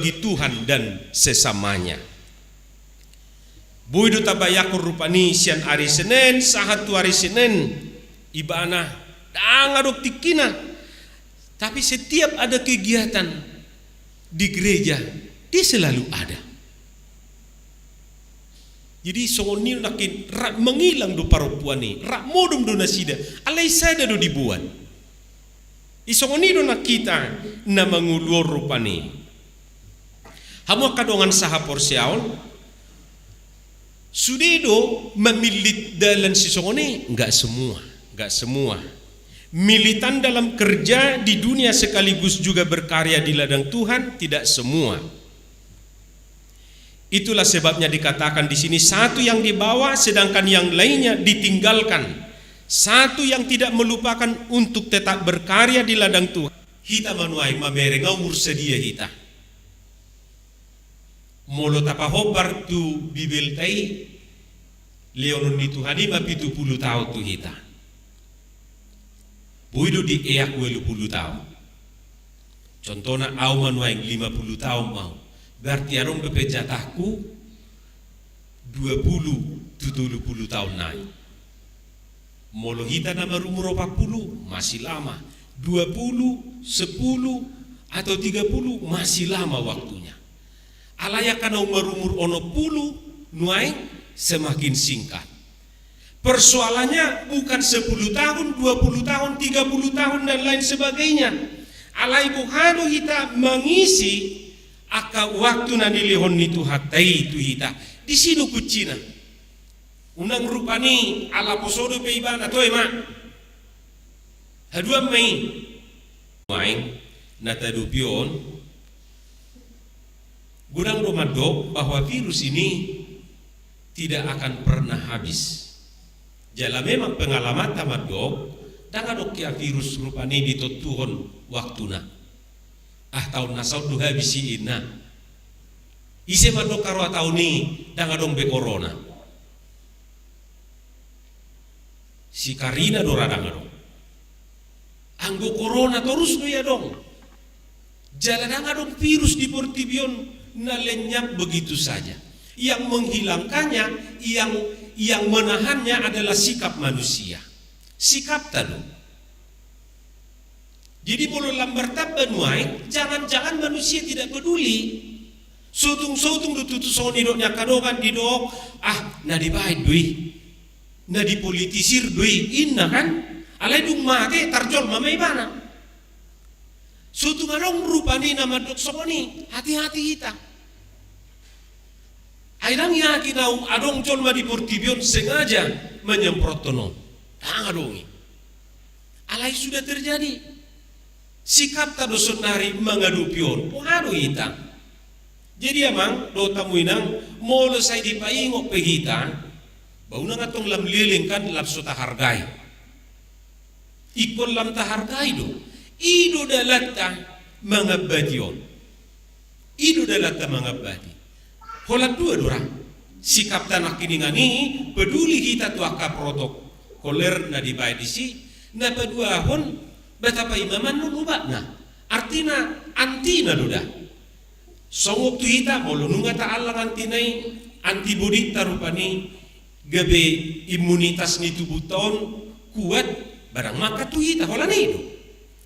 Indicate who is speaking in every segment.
Speaker 1: bagi Tuhan dan sesamanya. Buidu tabayakur rupani sian hari Senin sahatu hari Senin ibana dangadok tikina. Tapi setiap ada kegiatan di gereja dia selalu ada. Jadi songoni nakin rak mengilang do paropuani rak modum do nasida alai sada do dibuat. Isongoni do nakita na mangulur rupani. Hamu kadongan saha porsiaon sudedo memilit dalam sisongoni enggak semua militan dalam kerja di dunia sekaligus juga berkarya di ladang Tuhan tidak semua. Itulah sebabnya dikatakan di sini satu yang dibawa sedangkan yang lainnya ditinggalkan, satu yang tidak melupakan untuk tetap berkarya di ladang Tuhan. Hita manuai mamerengau mursedia hita molo tapahobar tu bibel tai leonon ni Tuhani mapitu 70 tahun tu hita buido di eak 20 tahun contohnya au manuai 50 tahun mau berarti arong bepejatahku 20-70 tahun naik molo hita nama umur 40 masih lama 20, 10 atau 30 masih lama waktunya. Alaya kana umur ono puluh nuai semakin singkat. Persoalannya bukan 10 tahun, 20 tahun, 30 tahun dan lain sebagainya. Alai buhado hita mengisi aka waktu na dilihon itu hatai itu hita. Di sini kucina. Unang rupani ala posodo peiban atau emak. Hadua mei. Main natadupion gudang romadok bahwa virus ini tidak akan pernah habis. Jala memang pengalaman tamadok dangadok ya virus rupani ditotuhon waktuna. Tahun nasau duha bisi ina. Ise madok karo tahun ni dangadong be corona. Si Karina dora dangadong. Anggo corona terus do ya dong. Jala dangadong virus di Portibion na lenyap begitu saja. Yang menghilangkannya, yang menahannya adalah sikap manusia. Sikap tadu. Jadi bolo lambar tabanuai, jangan-jangan manusia tidak peduli. Sotung-sotung dututu sonidoknya kadokan didok, na dibait dui, na dipolitisir dui, inna kan? Alai dung mate tarjol mamai bana. Suatu ngarong rupani nama dok sokoni hati-hati kita. Airang yakin au adong colma di Portibion sengaja menyemprot tono. Adongi. Alai sudah terjadi. Sikap tadosun nari mengadupion. Ado hita. Jadi amang do tamu inang molo say di paingok pehita. Bau na ngatong lam lilingkan lap suta hargai. Ikon lam tahargai do. Ido dalata mengabadion. Ido dalata mengabadi. Holat dua dorang. Sikap tanah kiningani peduli kita tu aka protokoler na dibayar disi. Na pedua hon betapa imaman nubak na. Artina antina doda. Songok tu hita molo nunga ta'alang antinay antibody tarupani gabe imunitas ni tubuh tahun kuat barang maka tu hita holan itu.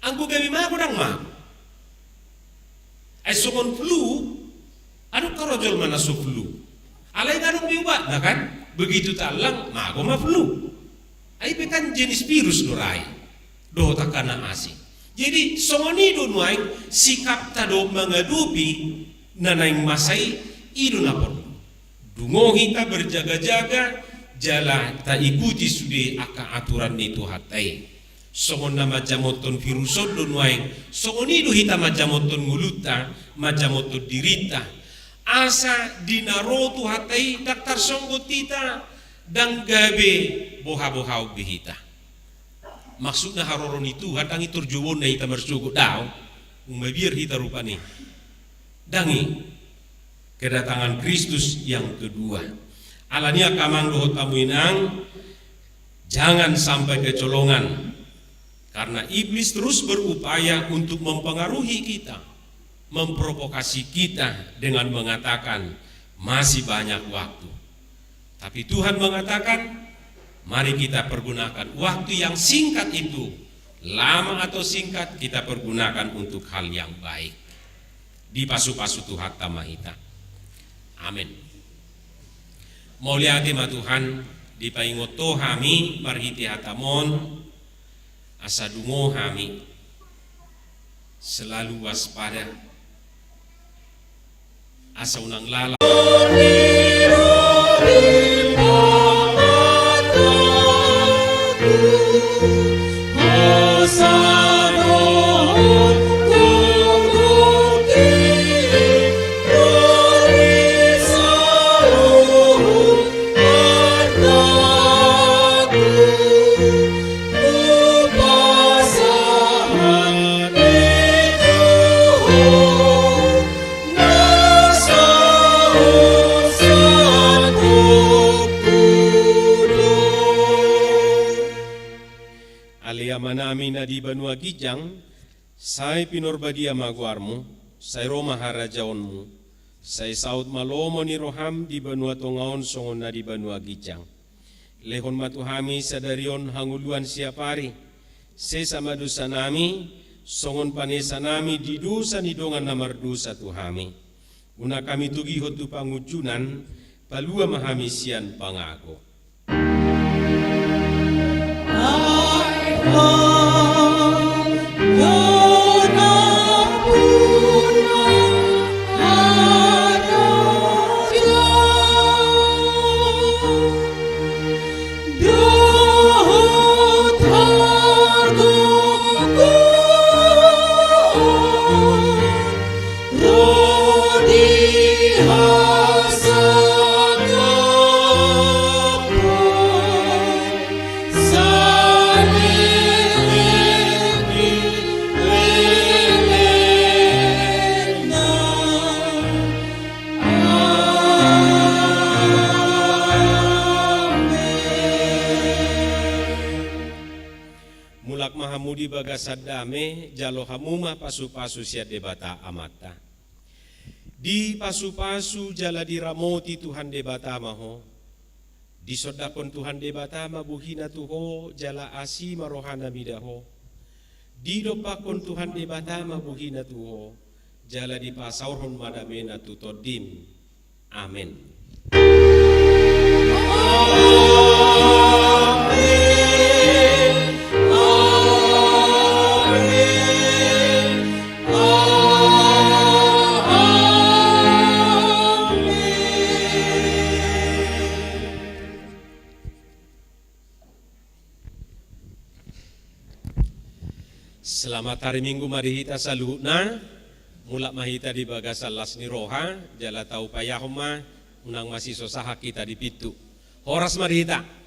Speaker 1: Anggo gabi mago dang ma. Ay songon flu, ano karojol mana so flu? Alay ngarong biwa, na kan? Begitu talang mago ma flu. Ay pekan jenis virus dorai. Do takana asing. Jadi songoni do nuay sikap tado mengadupi nanaing masai ido napon. Dungo kita berjaga-jaga jala ta ikuti sude aka aturan itu hatai. Songon na majamoton virusod do nuaing songoni do hita majamoton nguluta majamoton dirita asa dinarotu hatai daktar songgo tita dang gabe boha-boha bihita maksudnya haroron itu hadang itur jowon na hita mersugo daw umabir hita rupani dangi kedatangan Kristus yang kedua alania kamang dohot tamuinang jangan sampai kecolongan. Karena iblis terus berupaya untuk mempengaruhi kita, memprovokasi kita dengan mengatakan masih banyak waktu. Tapi Tuhan mengatakan, mari kita pergunakan waktu yang singkat itu, lama atau singkat, kita pergunakan untuk hal yang baik. Di pasu-pasu Tuhan tamahita. Amin. Mulia tema Tuhan, di paingoto kami marhiti hatamon, asa dungo kami selalu waspada, asa unang lala. Manami na di Banua Gijang, say pinorbadia maguarmo, say Roma harajaonmu, say saud malomo ni Roham di Banua Tongaon songon na di Banua Gijang. Lehon matuhami sadarion hanguluan siapari, se sama dosa nami, songon panesa nami di dosa ni dongan namar dosa tuhami. Una kami tugihot tu pangujunan, palua mahami sian pangago. Mahamudi bagasad dame jalo hamuma pasu-pasu sia debata amata. Di pasu-pasu jala diramoti Tuhan debata maho. Di sodakon Tuhan debata mabuhina tuho jala asi marohana midaho. Di dopakon Tuhan debata mabuhina tuho jala di pasaurhon madamena tutodim. Amin. Selamat hari Minggu marihita saluhna, mulak mahita di bagasal las ni roha, jala tau payahoma, unang masiso saha kita di pitu. Horas marihita.